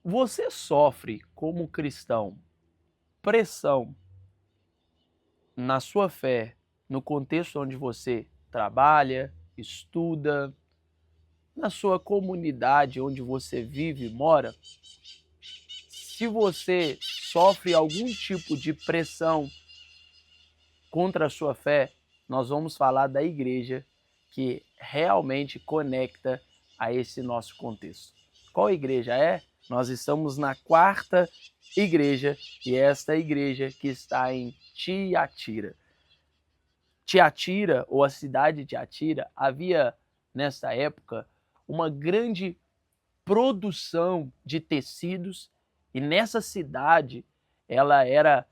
Você sofre, como cristão, pressão na sua fé, no contexto onde você trabalha, estuda, na sua comunidade onde você vive e mora? Se você sofre algum tipo de pressão contra a sua fé, nós vamos falar da igreja que realmente conecta a esse nosso contexto. Qual igreja é? Nós estamos na quarta igreja, e esta igreja que está em Tiatira. Tiatira, ou a cidade de Tiatira, havia nessa época uma grande produção de tecidos, e nessa cidade ela era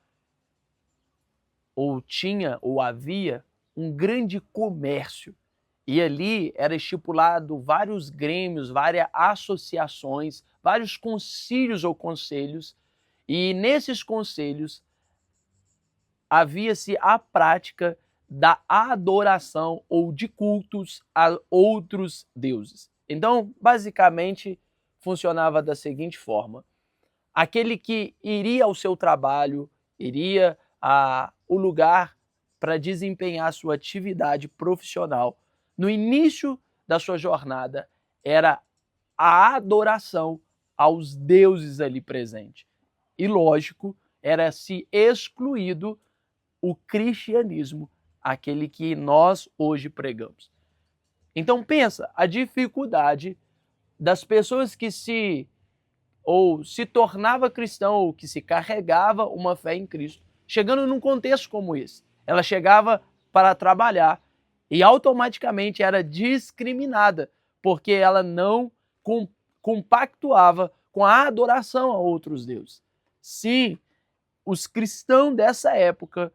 ou tinha ou havia um grande comércio. E ali era estipulado vários grêmios, várias associações, vários concílios ou conselhos, e nesses conselhos havia-se a prática da adoração ou de cultos a outros deuses. Então, basicamente, funcionava da seguinte forma: aquele que iria ao seu trabalho, iria ao lugar para desempenhar sua atividade profissional, no início da sua jornada, era a adoração aos deuses ali presentes. E, lógico, era se excluído o cristianismo, aquele que nós hoje pregamos. Então pensa a dificuldade das pessoas que se tornava cristão ou que se carregava uma fé em Cristo, chegando num contexto como esse. Ela chegava para trabalhar e automaticamente era discriminada, porque ela não compactuava com a adoração a outros deuses. Sim, os cristãos dessa época,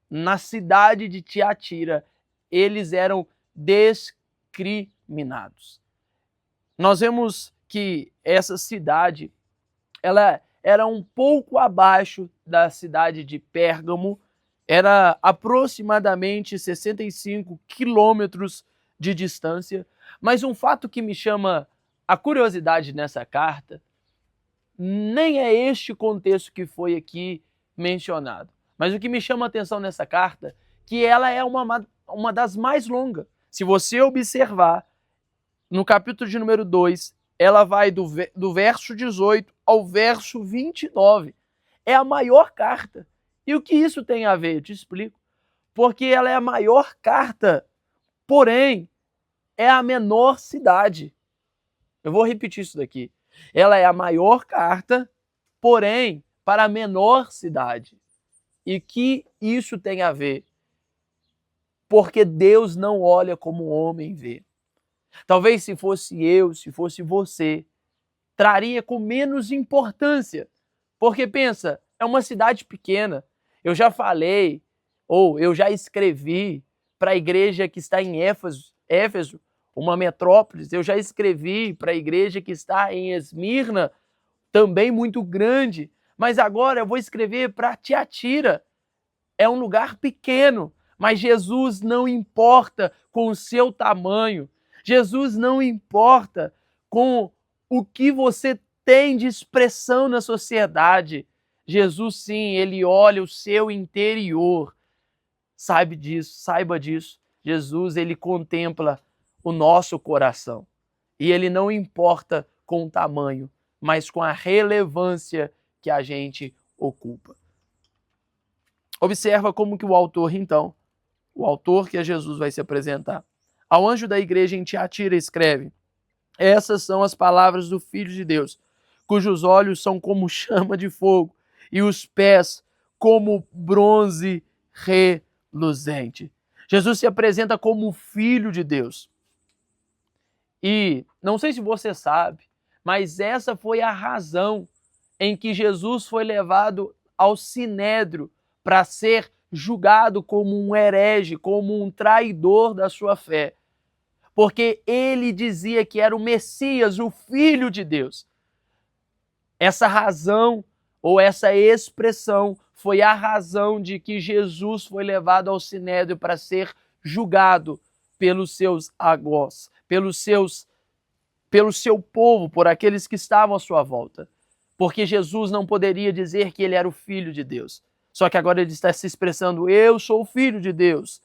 na cidade de Tiatira, eles eram discriminados. Nós vemos que essa cidade, ela era um pouco abaixo da cidade de Pérgamo, era aproximadamente 65 quilômetros de distância, mas um fato que me chama a curiosidade nessa carta nem é este contexto que foi aqui mencionado, mas o que me chama a atenção nessa carta, que ela é uma das mais longas. Se você observar, no capítulo de número 2, ela vai do verso 18 ao verso 29. É a maior carta. E o que isso tem a ver? Eu te explico. Porque ela é a maior carta, porém, é a menor cidade. Eu vou repetir isso daqui. Ela é a maior carta, porém, para a menor cidade. E que isso tem a ver? Porque Deus não olha como o homem vê. Talvez se fosse eu, se fosse você, traria com menos importância. Porque pensa, é uma cidade pequena. Eu já falei, ou eu já escrevi para a igreja que está em Éfeso, uma metrópole. Eu já escrevi para a igreja que está em Esmirna, também muito grande. Mas agora eu vou escrever para Tiatira. É um lugar pequeno, mas Jesus não importa com o seu tamanho. Jesus não importa com o que você tem de expressão na sociedade. Jesus, sim, ele olha o seu interior. Saiba disso. Jesus, ele contempla o nosso coração. E ele não importa com o tamanho, mas com a relevância que a gente ocupa. Observa como que o autor, então, o autor que é Jesus vai se apresentar. Ao anjo da igreja em Tiatira escreve: essas são as palavras do Filho de Deus, cujos olhos são como chama de fogo e os pés como bronze reluzente. Jesus se apresenta como o Filho de Deus. E não sei se você sabe, mas essa foi a razão em que Jesus foi levado ao Sinédrio para ser julgado como um herege, como um traidor da sua fé. Porque ele dizia que era o Messias, o Filho de Deus. Essa razão, ou essa expressão, foi a razão de que Jesus foi levado ao Sinédrio para ser julgado pelos seus agós, pelo seu povo, por aqueles que estavam à sua volta. porque Jesus não poderia dizer que ele era o Filho de Deus. Só que agora ele está se expressando, eu sou o Filho de Deus.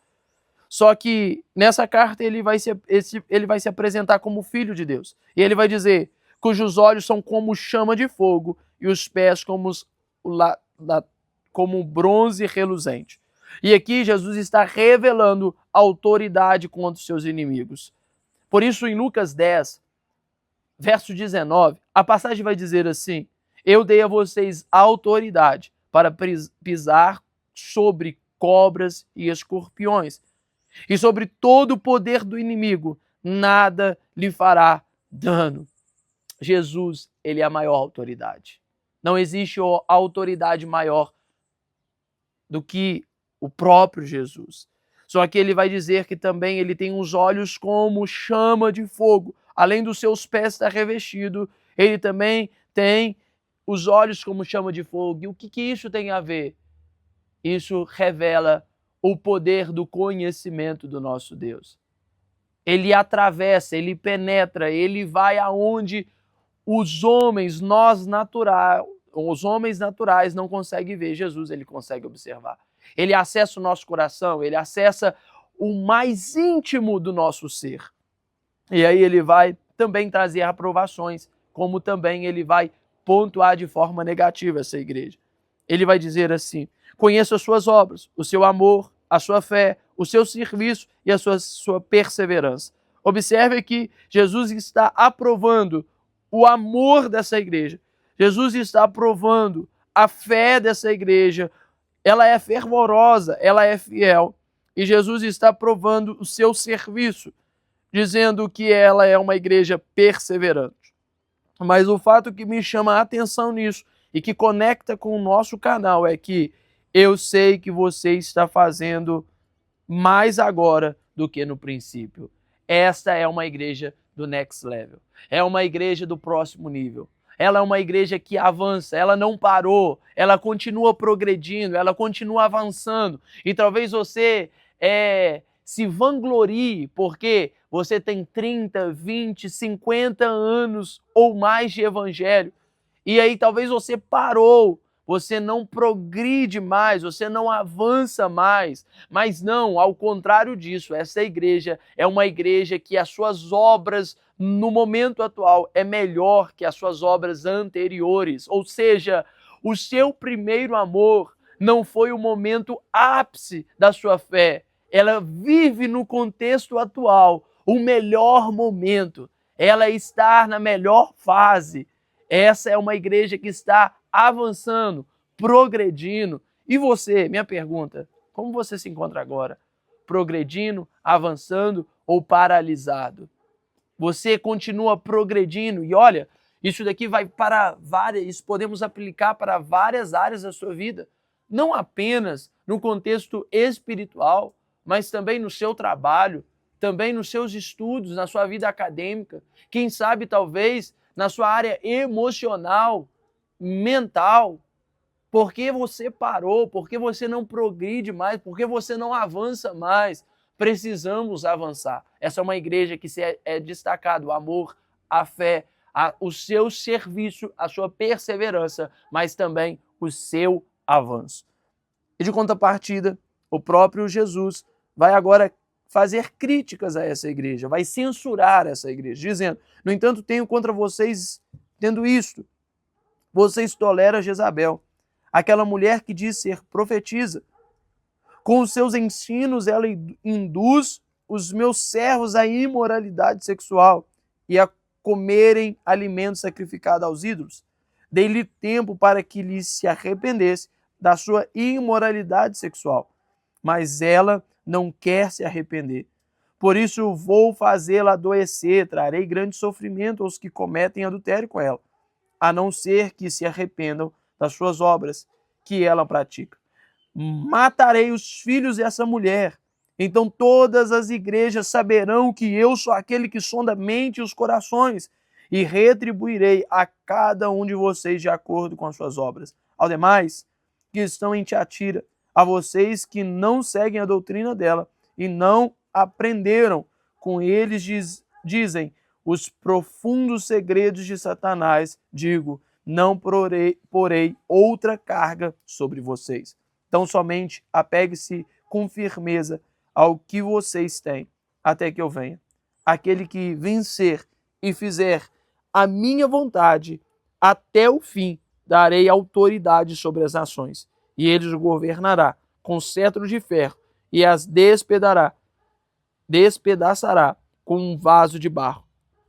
Só que nessa carta ele vai se apresentar como Filho de Deus. E ele vai dizer, cujos olhos são como chama de fogo e os pés como bronze reluzente. E aqui Jesus está revelando autoridade contra os seus inimigos. Por isso, em Lucas 10, verso 19, a passagem vai dizer assim, eu dei a vocês autoridade para pisar sobre cobras e escorpiões, e sobre todo o poder do inimigo, nada lhe fará dano. Jesus, ele é a maior autoridade. Não existe autoridade maior do que o próprio Jesus. Só que ele vai dizer que também ele tem os olhos como chama de fogo. Além dos seus pés estar revestido, ele também tem os olhos como chama de fogo. E o que isso tem a ver? Isso revela o poder do conhecimento do nosso Deus. Ele atravessa, ele penetra, ele vai aonde os homens naturais não conseguem ver. Jesus, ele consegue observar. Ele acessa o nosso coração, ele acessa o mais íntimo do nosso ser. E aí ele vai também trazer aprovações, como também ele vai pontuar de forma negativa essa igreja. Ele vai dizer assim, conheço as suas obras, o seu amor, a sua fé, o seu serviço e a sua perseverança. Observe que Jesus está aprovando o amor dessa igreja. Jesus está aprovando a fé dessa igreja. Ela é fervorosa, ela é fiel. E Jesus está aprovando o seu serviço, dizendo que ela é uma igreja perseverante. Mas o fato que me chama a atenção nisso e que conecta com o nosso canal é que eu sei que você está fazendo mais agora do que no princípio. Esta é uma igreja do next level. É uma igreja do próximo nível. Ela é uma igreja que avança, ela não parou, ela continua progredindo, ela continua avançando. E talvez você se vanglorie porque você tem 30, 20, 50 anos ou mais de evangelho. E aí talvez você parou, você não progride mais, você não avança mais. Mas não, ao contrário disso, essa igreja é uma igreja que as suas obras no momento atual é melhor que as suas obras anteriores. Ou seja, o seu primeiro amor não foi o momento ápice da sua fé. Ela vive no contexto atual o melhor momento. Ela está na melhor fase. Essa é uma igreja que está avançando, progredindo. E você, minha pergunta, como você se encontra agora? Progredindo, avançando ou paralisado? Você continua progredindo e olha, isso daqui vai para isso podemos aplicar para várias áreas da sua vida. Não apenas no contexto espiritual, mas também no seu trabalho, também nos seus estudos, na sua vida acadêmica. Quem sabe, talvez, na sua área emocional, mental. Por que você parou? Por que você não progride mais? Por que você não avança mais? Precisamos avançar. Essa é uma igreja que é destacado o amor, a fé, o seu serviço, a sua perseverança, mas também o seu avanço. E de contrapartida, o próprio Jesus vai agora fazer críticas a essa igreja, vai censurar essa igreja, dizendo, no entanto, tenho contra vocês, tendo isto, vocês toleram Jezabel, aquela mulher que diz ser profetisa. Com os seus ensinos, ela induz os meus servos à imoralidade sexual e a comerem alimentos sacrificados aos ídolos. Dei-lhe tempo para que lhe se arrependesse da sua imoralidade sexual, mas ela não quer se arrepender. Por isso vou fazê-la adoecer, trarei grande sofrimento aos que cometem adultério com ela, a não ser que se arrependam das suas obras que ela pratica. Matarei os filhos dessa mulher, então todas as igrejas saberão que eu sou aquele que sonda a mente e os corações, e retribuirei a cada um de vocês de acordo com as suas obras. Ao demais, que estão em Tiatira, a vocês que não seguem a doutrina dela e não aprenderam com eles, dizem os profundos segredos de Satanás, digo, não porei outra carga sobre vocês. Então somente apegue-se com firmeza ao que vocês têm, até que eu venha. Aquele que vencer e fizer a minha vontade até o fim, darei autoridade sobre as nações, e ele os governará com cetro de ferro, e as despedaçará com um vaso de barro.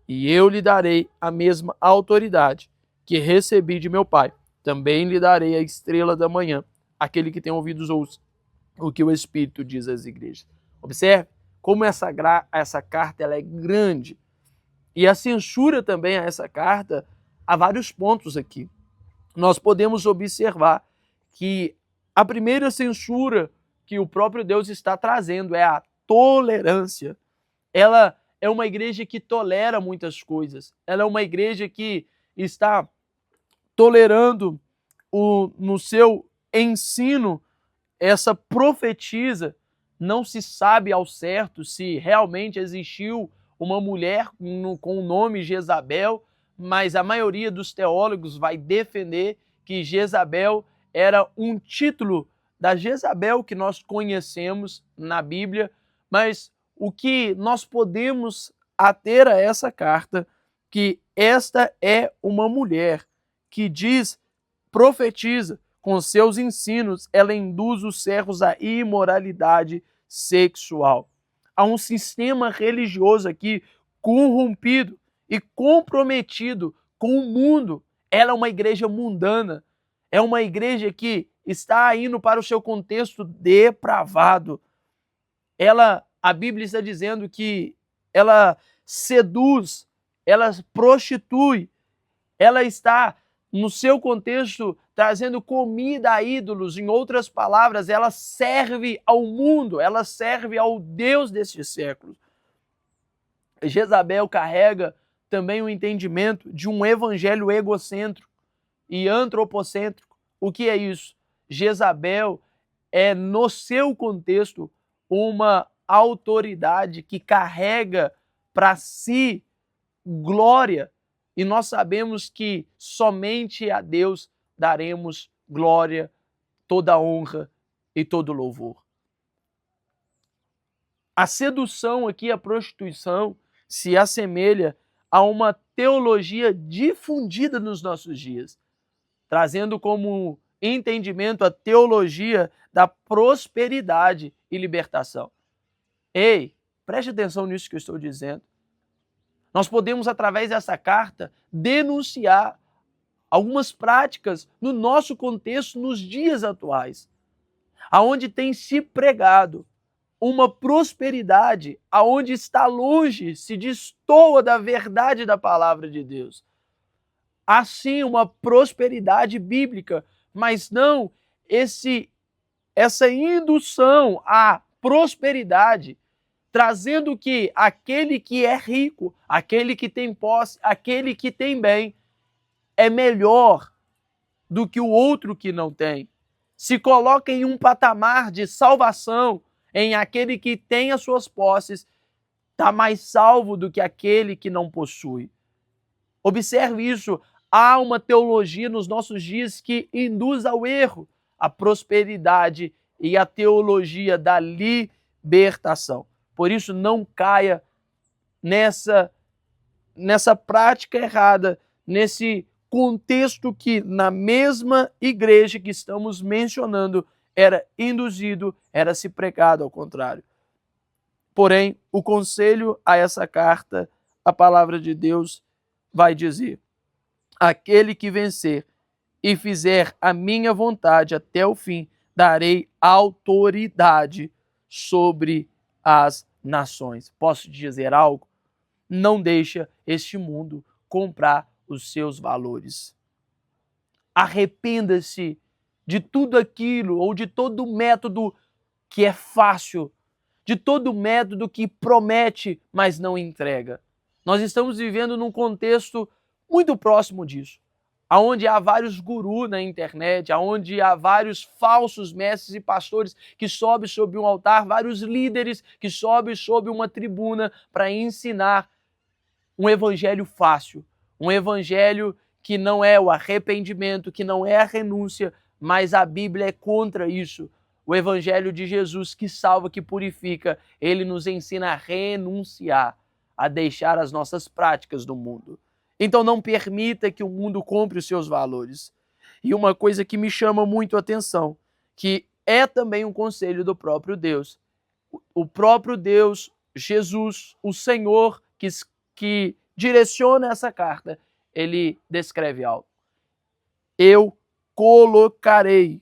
E eu lhe darei a mesma autoridade que recebi de meu Pai. Também lhe darei a estrela da manhã. Aquele que tem ouvidos ouça o que o Espírito diz às igrejas. Observe como essa carta ela é grande. E a censura também a essa carta, há vários pontos aqui. Nós podemos observar que a primeira censura que o próprio Deus está trazendo é a tolerância. Ela é uma igreja que tolera muitas coisas. Ela é uma igreja que está tolerando no seu ensino essa profetisa. Não se sabe ao certo se realmente existiu uma mulher com o nome Jezabel, mas a maioria dos teólogos vai defender que Jezabel era um título da Jezabel que nós conhecemos na Bíblia, mas o que nós podemos ater a essa carta, que esta é uma mulher que profetiza, com seus ensinos, ela induz os servos à imoralidade sexual. Há um sistema religioso aqui corrompido e comprometido com o mundo. Ela é uma igreja mundana, é uma igreja que está indo para o seu contexto depravado. A Bíblia está dizendo que ela seduz, ela prostitui, ela está, no seu contexto, trazendo comida a ídolos. Em outras palavras, ela serve ao mundo, ela serve ao Deus deste século. Jezabel carrega também o entendimento de um evangelho egocêntrico e antropocêntrico. O que é isso? Jezabel é, no seu contexto, uma autoridade que carrega para si glória, e nós sabemos que somente a Deus daremos glória, toda honra e todo louvor. A sedução aqui, a prostituição, se assemelha a uma teologia difundida nos nossos dias, trazendo como entendimento a teologia da prosperidade e libertação. Ei, preste atenção nisso que eu estou dizendo. Nós podemos, através dessa carta, denunciar algumas práticas no nosso contexto, nos dias atuais, aonde tem se pregado uma prosperidade, aonde está longe, se destoa da verdade da palavra de Deus. Há sim uma prosperidade bíblica, mas não essa indução à prosperidade, trazendo que aquele que é rico, aquele que tem posse, aquele que tem bem, é melhor do que o outro que não tem. Se coloca em um patamar de salvação em aquele que tem as suas posses, está mais salvo do que aquele que não possui. Observe isso. Há uma teologia nos nossos dias que induz ao erro, a prosperidade e a teologia da libertação. Por isso, não caia nessa prática errada, nesse contexto que na mesma igreja que estamos mencionando era induzido, era se pregado ao contrário. Porém, o conselho a essa carta, a palavra de Deus vai dizer: aquele que vencer e fizer a minha vontade até o fim, darei autoridade sobre as nações. Posso dizer algo? Não deixa este mundo comprar os seus valores. Arrependa-se de tudo aquilo ou de todo método que é fácil, de todo método que promete, mas não entrega. Nós estamos vivendo num contexto muito próximo disso, onde há vários gurus na internet, onde há vários falsos mestres e pastores que sobem sobre um altar, vários líderes que sobem sobre uma tribuna para ensinar um evangelho fácil, um evangelho que não é o arrependimento, que não é a renúncia, mas a Bíblia é contra isso. O Evangelho de Jesus, que salva, que purifica, ele nos ensina a renunciar, a deixar as nossas práticas do mundo. Então não permita que o mundo compre os seus valores. E uma coisa que me chama muito a atenção, que é também um conselho do próprio Deus. O próprio Deus, Jesus, o Senhor que direciona essa carta, ele descreve algo. Eu colocarei,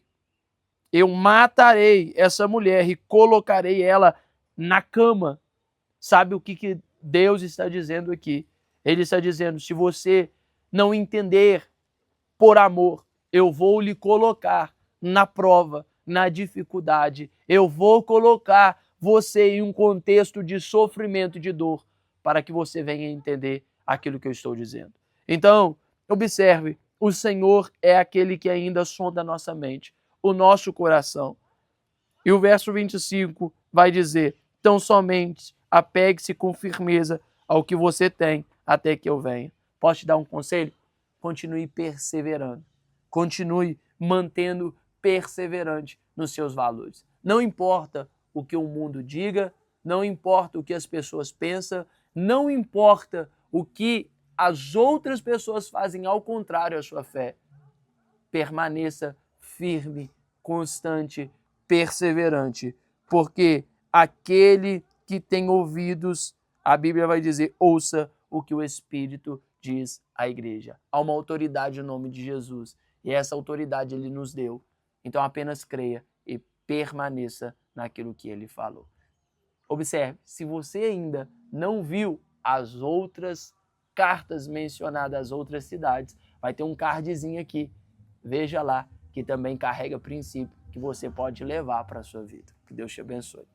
eu matarei essa mulher e colocarei ela na cama. Sabe o que Deus está dizendo aqui? Ele está dizendo, se você não entender por amor, eu vou lhe colocar na prova, na dificuldade. Eu vou colocar você em um contexto de sofrimento, de dor, para que você venha entender aquilo que eu estou dizendo. Então, observe, o Senhor é aquele que ainda sonda a nossa mente, o nosso coração. E o verso 25 vai dizer, tão somente apegue-se com firmeza ao que você tem até que eu venha. Posso te dar um conselho? Continue perseverando. Continue mantendo perseverante nos seus valores. Não importa o que o mundo diga, não importa o que as pessoas pensam, não importa o que as outras pessoas fazem ao contrário à sua fé. Permaneça firme, constante, perseverante, porque aquele que tem ouvidos, a Bíblia vai dizer, ouça o que o Espírito diz à igreja. Há uma autoridade no nome de Jesus, e essa autoridade ele nos deu. Então apenas creia e permaneça naquilo que ele falou. Observe, se você ainda não viu as outras cartas mencionadas, as outras cidades, vai ter um cardzinho aqui. Veja lá, que também carrega princípio que você pode levar para a sua vida. Que Deus te abençoe.